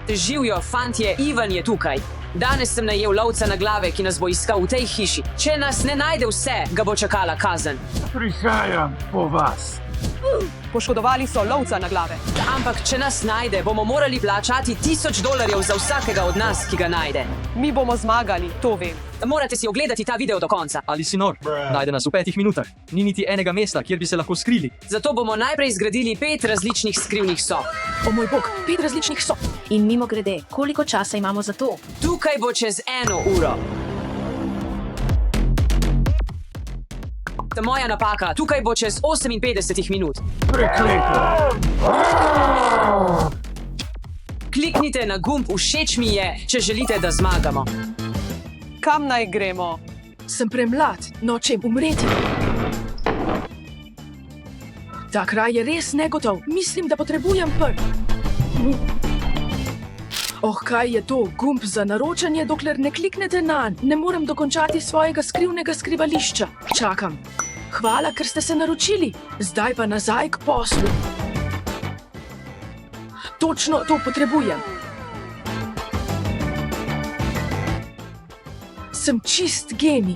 Živijo, fantje, Ivan je tukaj. Danes sem najel lovca na glave, ki nas bo iskal v tej hiši. Če nas ne najde vse, ga bo čakala kazen. Prihajam po vas. Poškodovali so lovca na glave. Ampak če nas najde, bomo morali plačati $1000 za vsakega od nas, ki ga najde. Mi bomo zmagali, to vem. Morate si ogledati ta video do konca. Ali si nor? Najde nas v 5 minutah. Ni niti enega mesta, kjer bi se lahko skrili. Zato bomo najprej zgradili 5 različnih skrivnih sob. O moj bog, 5 različnih sob. In mimogrede, koliko časa imamo za to? Tukaj bo čez 1 uro. Moja napaka, tukaj bo čez 58 minut. Prekleto. Kliknite na gumb všeč mi je, če želite, da zmagamo. Kam naj gremo? Sem premlad, nočem umreti. Ta kraj je res negotov. Mislim, da potrebujem kaj je to? Gumb za naročanje, dokler ne kliknete nanj. Ne morem dokončati svojega skrivnega skrivališča. Čakam. Hvala, ker ste se naročili. Zdaj pa nazaj k poslu. Točno to potrebujem. Sem čist genij.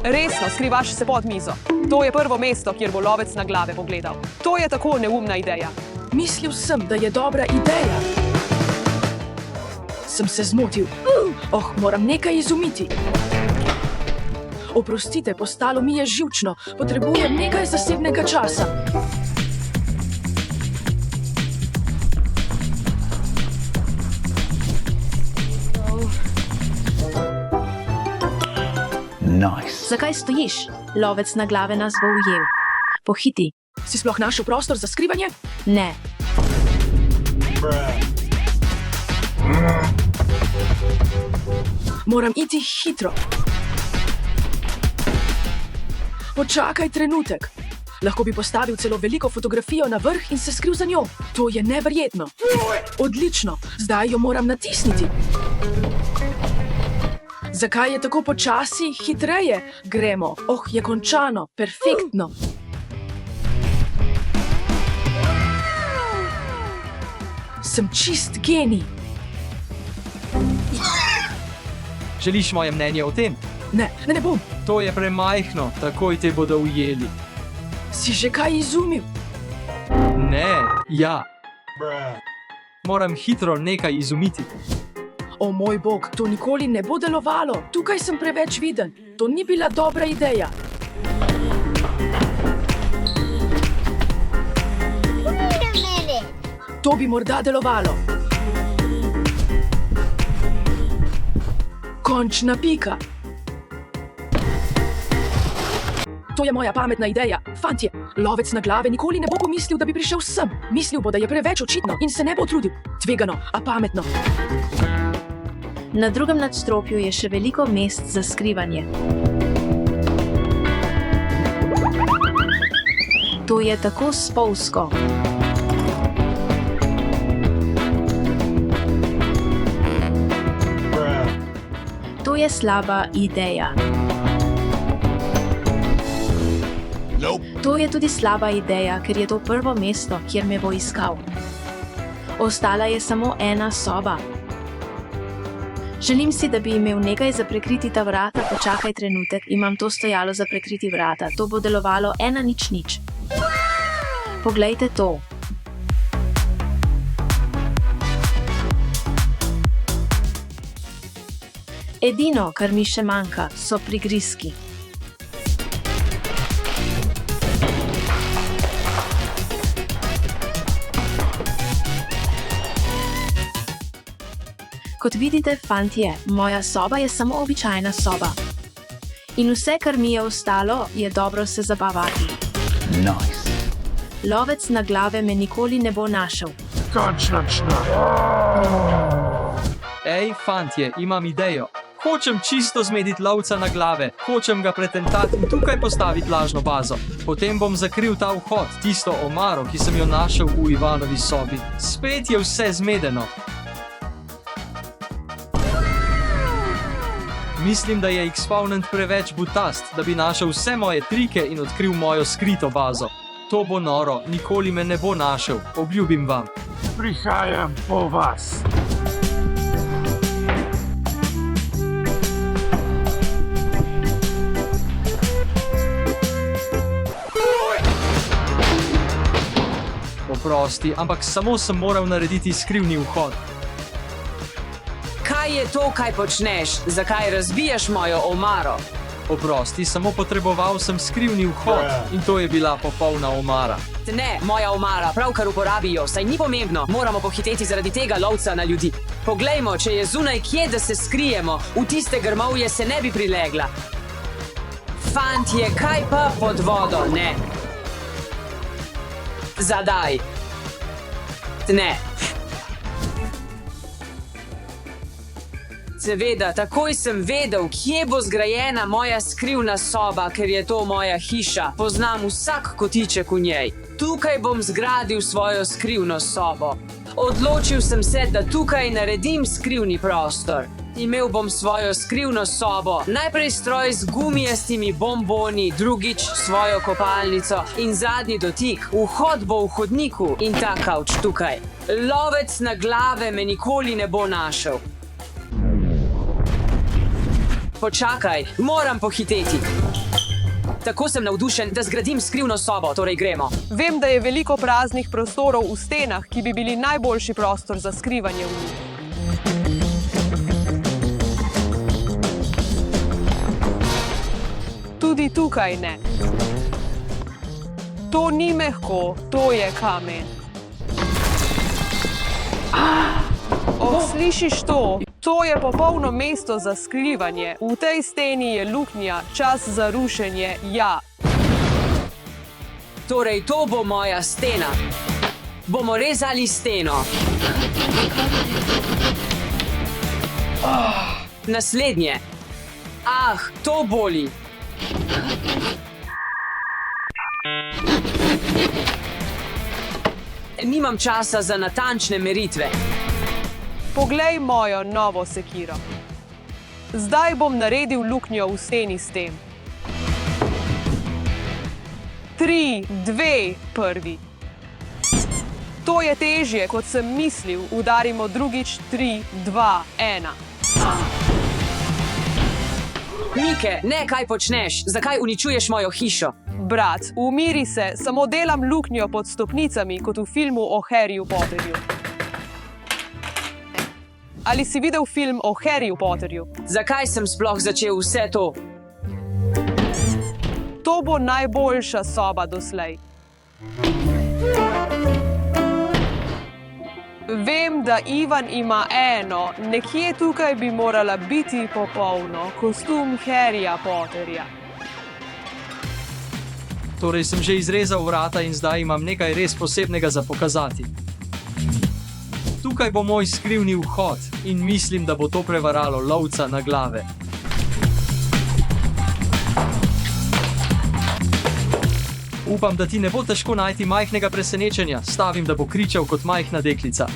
Resno, skrivaš se pod mizo. To je prvo mesto, kjer bo lovec na glave pogledal. To je tako neumna ideja. Mislil sem, da je dobra ideja. Sem se zmotil. Moram nekaj izumiti. Oprostite, postalo mi je živčno. Potrebujem nekaj zasebnega časa. Nice. Zakaj stojiš? Lovec na glave nas bo ujel. Pohiti. Si sploh našel prostor za skrivanje? Ne. Moram iti hitro. Počakaj trenutek. Lahko bi postavil celo veliko fotografijo na vrh in se skril za njo. To je neverjetno. Odlično. Zdaj jo moram natisniti. Zakaj je tako počasi? Hitreje. Gremo. Je končano. Perfektno. Sem čist genij. Želiš moje mnenje o tem? Ne bom. To je premajhno, takoj te bodo ujeli. Si že kaj izumil? Ne, ja. Moram hitro nekaj izumiti. O moj bog, to nikoli ne bo delovalo. Tukaj sem preveč viden. To ni bila dobra ideja. To bi morda delovalo. Končna pika. To je moja pametna ideja. Fantje, lovec na glave nikoli ne bo pomislil, da bi prišel sem. Mislil bo, da je preveč očitno in se ne bo trudil. Tvegano, a pametno. Na drugem nadstropju je še veliko mest za skrivanje. To je tako spolzko. To je slaba ideja. To je tudi slaba ideja, ker je to prvo mesto, kjer me bo iskal. Ostala je samo ena soba. Želim si, da bi imel nekaj za prekriti ta vrata. Počakaj trenutek, imam to stojalo za prekriti vrata. To bo delovalo 1:0. Poglejte to. Edino, kar mi še manjka, so prigrizki. Kot vidite, fantje, moja soba je samo običajna soba. In vse, kar mi je ostalo, je dobro se zabavati. Nice. Lovec na glave me nikoli ne bo našel. Končno. Ej, fantje, imam idejo. Hočem čisto zmediti lovca na glave, hočem ga pretentati in tukaj postaviti lažno bazo. Potem bom zakril ta vhod, tisto omaro, ki sem jo našel v Ivanovi sobi. Spet je vse zmedeno. Mislim, da je Exponent preveč butast, da bi našel vse moje trike in odkril mojo skrito bazo. To bo noro, nikoli me ne bo našel, obljubim vam. Prihajam po vas. Oprosti, ampak samo sem moral narediti skrivni vhod. Kaj je to, kaj počneš? Zakaj razbijaš mojo omaro? Oprosti, samo potreboval sem skrivni vhod in to je bila popolna omara. Ne, moja omara, pravkar uporabijo, saj ni pomembno, moramo pohiteti zaradi tega lovca na ljudi. Poglejmo, če je zunaj kje, da se skrijemo, v tiste grmovje se ne bi prilegla. Fantje, kaj pa pod vodo, ne? Zadaj. Ne. Seveda, takoj sem vedel, kje bo zgrajena moja skrivna soba, ker je to moja hiša. Poznam vsak kotiček v njej. Tukaj bom zgradil svojo skrivno sobo. Odločil sem se, da tukaj naredim skrivni prostor. Imel bom svojo skrivno sobo, najprej stroj z gumijastimi bomboni, drugič svojo kopalnico in zadnji dotik. Vhod bo v hodniku in ta kavč tukaj. Lovec na glave me nikoli ne bo našel. Počakaj, moram pohiteti. Tako sem navdušen, da zgradim skrivno sobo, torej gremo. Vem, da je veliko praznih prostorov v stenah, ki bi bili najboljši prostor za skrivanje v njih. Tudi tukaj ne. To ni mehko, to je kamen. Slišiš to? To je popolno mesto za skrivanje. V tej steni je luknja, čas za rušenje, ja. Torej, to bo moja stena. Bomo rezali steno. Naslednje. Ah, to boli. Nimam časa za natančne meritve. Poglej mojo novo sekiro. Zdaj bom naredil luknjo v steni s tem. 3, 2, 1. To je težje, kot sem mislil. Udarimo drugič. 3, 2, 1. Mike, ne, kaj počneš? Zakaj uničuješ mojo hišo? Brat, umiri se, samo delam luknjo pod stopnicami, kot v filmu o Harryju Potterju. Ali si videl film o Harryju Potterju? Zakaj sem sploh začel vse to? To bo najboljša soba doslej. Vem, da Ivan ima eno, nekje tukaj bi morala biti popolno, kostum Harryja Potterja. Torej sem že izrezal vrata in zdaj imam nekaj res posebnega za pokazati. Tukaj bo moj skrivni vhod in mislim, da bo to prevaralo lovca na glave. Upam, da ti ne bo težko najti majhnega presenečenja. Stavim, da bo kričal kot majhna deklica.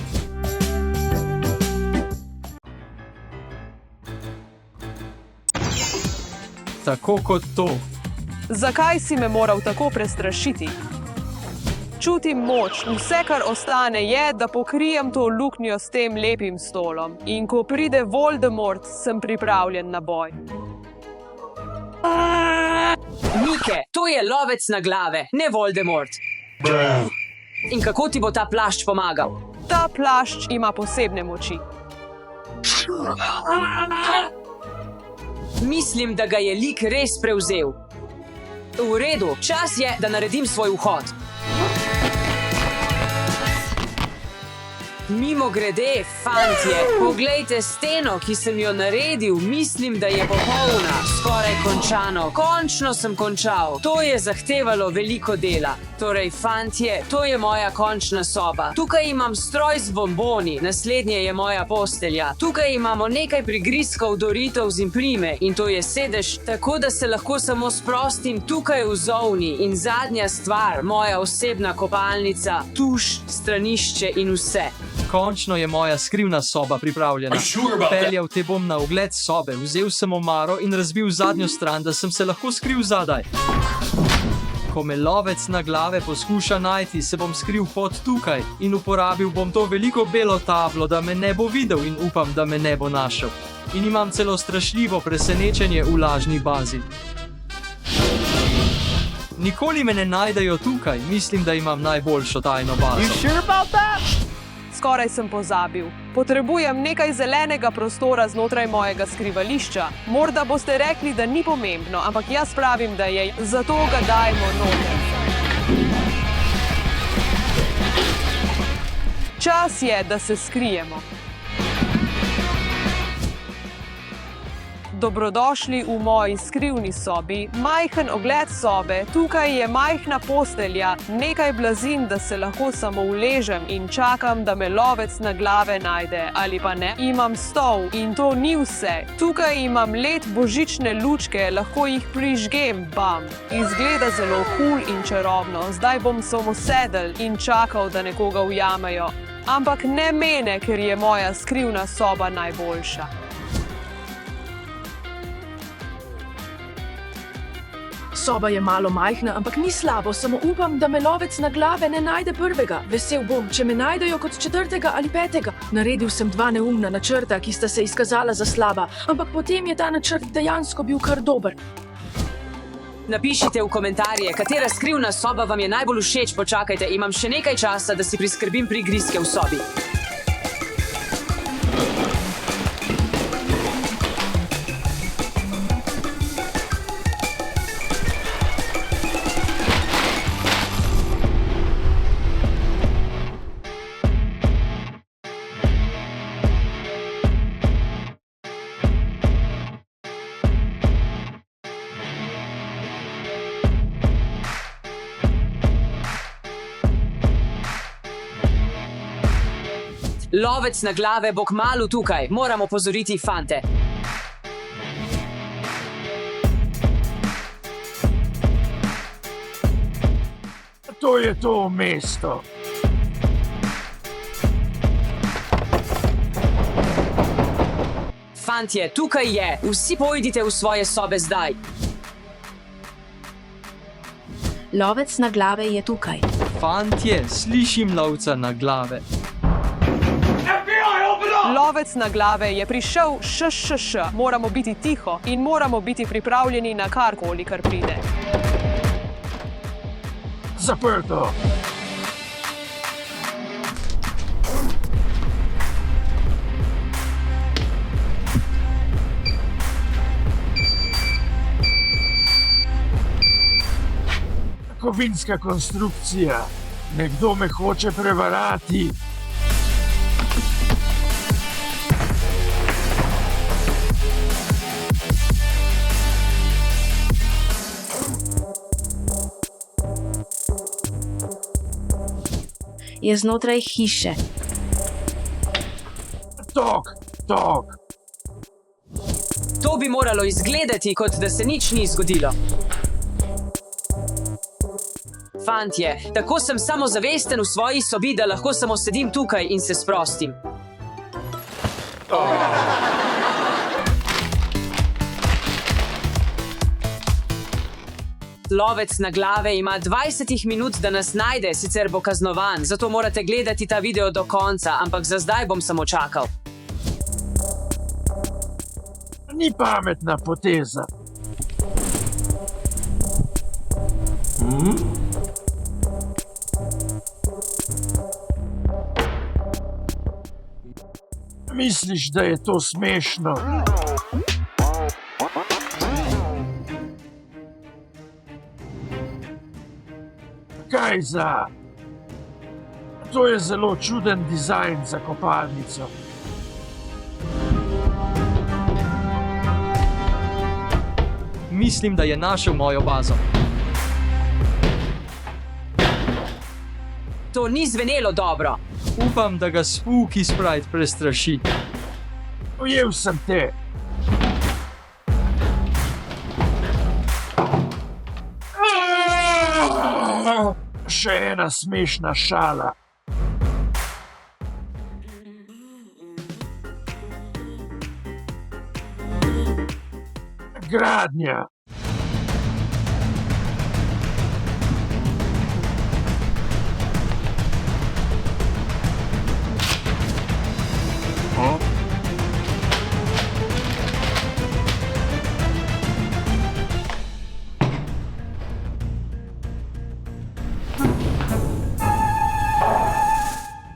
Tako kot to. Zakaj si me moral tako prestrašiti? Čutim moč, vse, kar ostane, je, da pokrijem to luknjo s tem lepim stolom. In ko pride Voldemort, sem pripravljen na boj. Mike, to je lovec na glave, ne Voldemort. In kako ti bo ta plašč pomagal? Ta plašč ima posebne moči. Mislim, da ga je lik res prevzel. V redu, čas je, da naredim svoj vhod. Mimogrede, fantje, poglejte steno, ki sem jo naredil, mislim, da je popolna, skoraj končano. Končno sem končal. To je zahtevalo veliko dela. Torej, fantje, to je moja končna soba. Tukaj imam stroj z bomboni, naslednje je moja postelja. Tukaj imamo nekaj prigrizkov Doritos in Prime in to je sedež, tako da se lahko samo sprostim tukaj v zovni. In zadnja stvar, moja osebna kopalnica, tuš, stranišče in vse. Končno je moja skrivna soba pripravljena. Peljal te bom na ogled sobe, vzel sem omaro in razbil zadnjo stran, da sem se lahko skril zadaj. Ko me lovec na glave poskuša najti, se bom skril pod tukaj in uporabil bom to veliko belo tablo, da me ne bo videl in upam, da me ne bo našel. In imam celo strašljivo presenečenje v lažni bazi. Nikoli me ne najdejo tukaj, mislim, da imam najboljšo tajno bazo. Skoraj sem pozabil. Potrebujem nekaj zelenega prostora znotraj mojega skrivališča. Morda boste rekli, da ni pomembno, ampak jaz pravim, da je. Zato ga dajmo noter. Čas je, da se skrijemo. Dobrodošli v moji skrivni sobi, majhen ogled sobe, tukaj je majhna postelja, nekaj blazin, da se lahko samo uležem in čakam, da me lovec na glave najde, ali pa ne. Imam stol in to ni vse. Tukaj imam LED božične lučke, lahko jih prižgem, bam. Izgleda zelo kul in čarobno, zdaj bom samo sedel in čakal, da nekoga ujamejo. Ampak ne mene, ker je moja skrivna soba najboljša. Soba je malo majhna, ampak ni slabo, samo upam, da me lovec na glave ne najde prvega. Vesel bom, če me najdejo kot 4. ali 5. Naredil sem 2 neumna načrta, ki sta se izkazala za slaba, ampak potem je ta načrt dejansko bil kar dober. Napišite v komentarje, katera skrivna soba vam je najbolj všeč. Počakajte, imam še nekaj časa, da si priskrbim prigrizke v sobi. Lovec na glave bo kmalu tukaj, moram opozoriti fante. To je to mesto. Fantje, tukaj je, vsi pojdite v svoje sobe zdaj. Lovec na glave je tukaj. Fantje, slišim lovca na glave. Lovec na glave je prišel, moramo biti tiho in moramo biti pripravljeni na karkoli, kar pride. Zaprto. Kovinska konstrukcija. Nekdo me hoče prevarati. Je znotraj hiše. Tok. To bi moralo izgledati, kot da se nič ni zgodilo. Fantje, tako sem samozavesten v svoji sobi, da lahko samo sedim tukaj in se sprostim. Lovec na glave ima 20 minut, da nas najde, sicer bo kaznovan, zato morate gledati ta video do konca, ampak za zdaj bom samo čakal. Ni pametna poteza. Misliš, da je to smešno? Kaj za? To je zelo čuden dizajn za kopalnico. Mislim, da je našel mojo bazo. To ni zvenelo dobro. Upam, da ga Spooky Sprite prestraši. Ujel sem te. Še ena smešna šala. Gradnja.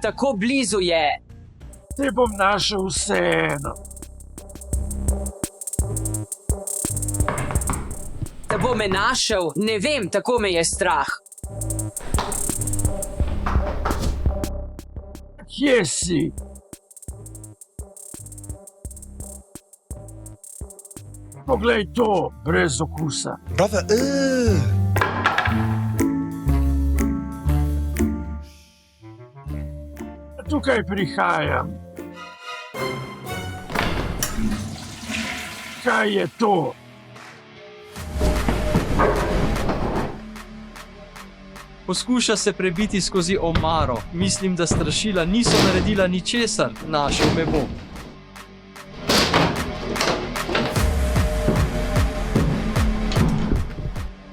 tako blizu je. Te bom našel vseeno. Da bo me našel, ne vem, tako me je strah. Kje si? Poglej to, brez okusa. Brother, Tukaj prihajam. Kaj je to? Poskuša se prebiti skozi omaro. Mislim, da strašila niso naredila ničesar. Našel me bo.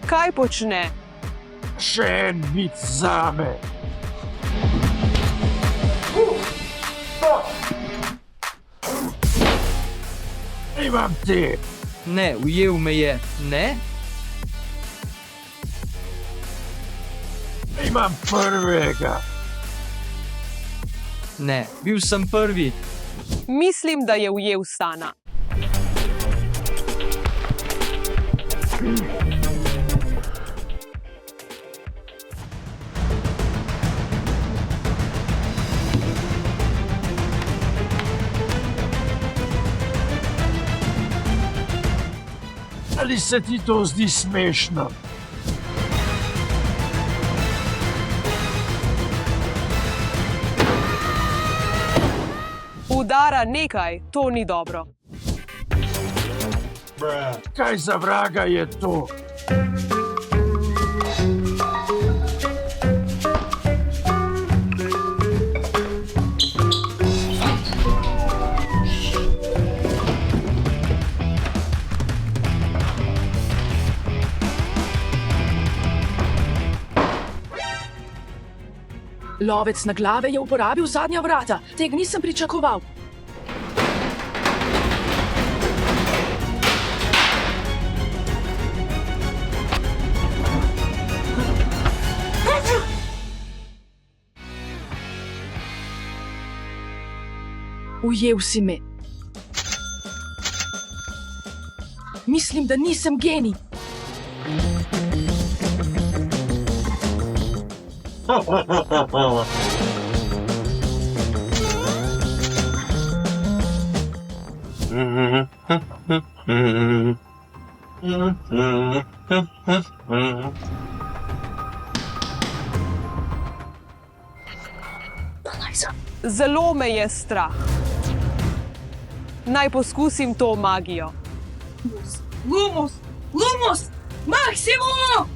Kaj počne? Še en bit zame. Imam te. Ne, ujel me je. Ne? Imam prvega. Ne, bil sem prvi. Mislim, da je ujel Stana. Ali se ti to zdi smešno? Udara nekaj, to ni dobro. Kaj za vraga je to? Lovec na glave je uporabil zadnja vrata. Tega nisem pričakoval. Ujel si me. Mislim, da nisem genij. Zelo me je strah. Naj poskusim to magijo. Lumos! Lumos! Maksimo!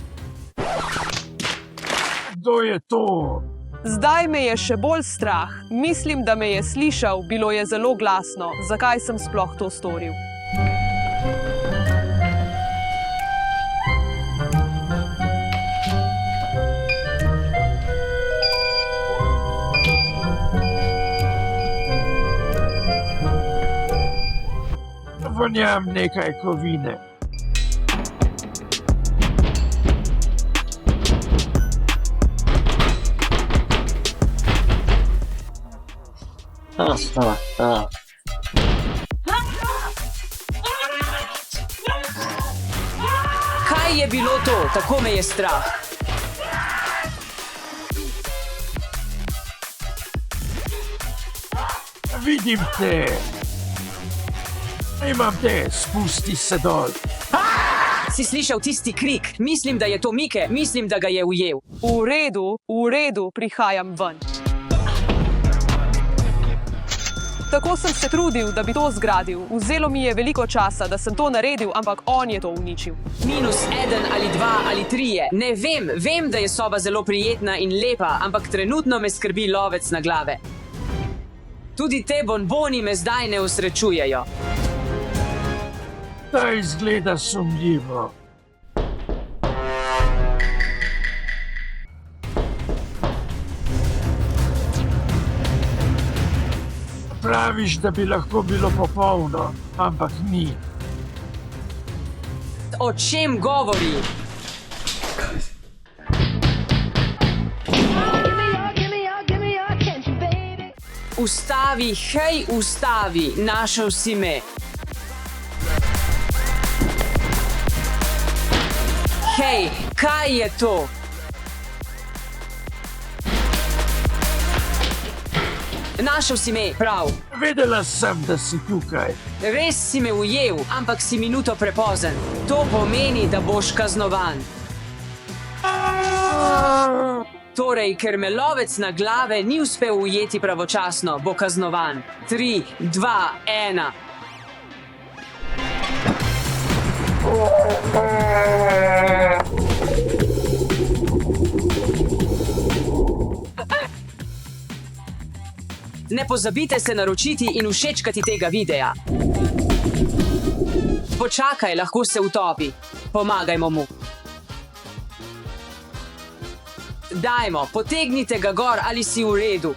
Kdo je to? Zdaj me je še bolj strah. Mislim, da me je slišal, bilo je zelo glasno. Zakaj sem sploh to storil? Vonjam nekaj kovine. Kaj je bilo to? Tako me je strah. Vidim te. Imam te, spusti se dol. Si slišal tisti krik? Mislim, da je to Mike. Mislim, da ga je ujel. V redu, prihajam ven. Tako sem se trudil, da bi to zgradil. Vzelo mi je veliko časa, da sem to naredil, ampak on je to uničil. -1 ali 2 ali 3. Ne vem, vem, da je soba zelo prijetna in lepa, ampak trenutno me skrbi lovec na glave. Tudi te bonboni me zdaj ne usrečujejo. Ta izgleda sumljivo. Praviš, da bi lahko bilo popolno, ampak ni. O čem govori? Give me your attention, baby. Ustavi, hej, ustavi, našel si me. Hej, kaj je to? Našel si me, prav. Vedela sem, da si tukaj. Res si me ujel, ampak si minuto prepozen. To pomeni, da boš kaznovan. Torej, ker me lovec na glave ni uspel ujeti pravočasno, bo kaznovan. 3, 2, 1. Ne pozabite se naročiti in všečkati tega videa. Počakaj, lahko se utopi. Pomagajmo mu. Dajmo, potegnite ga gor, ali si v redu.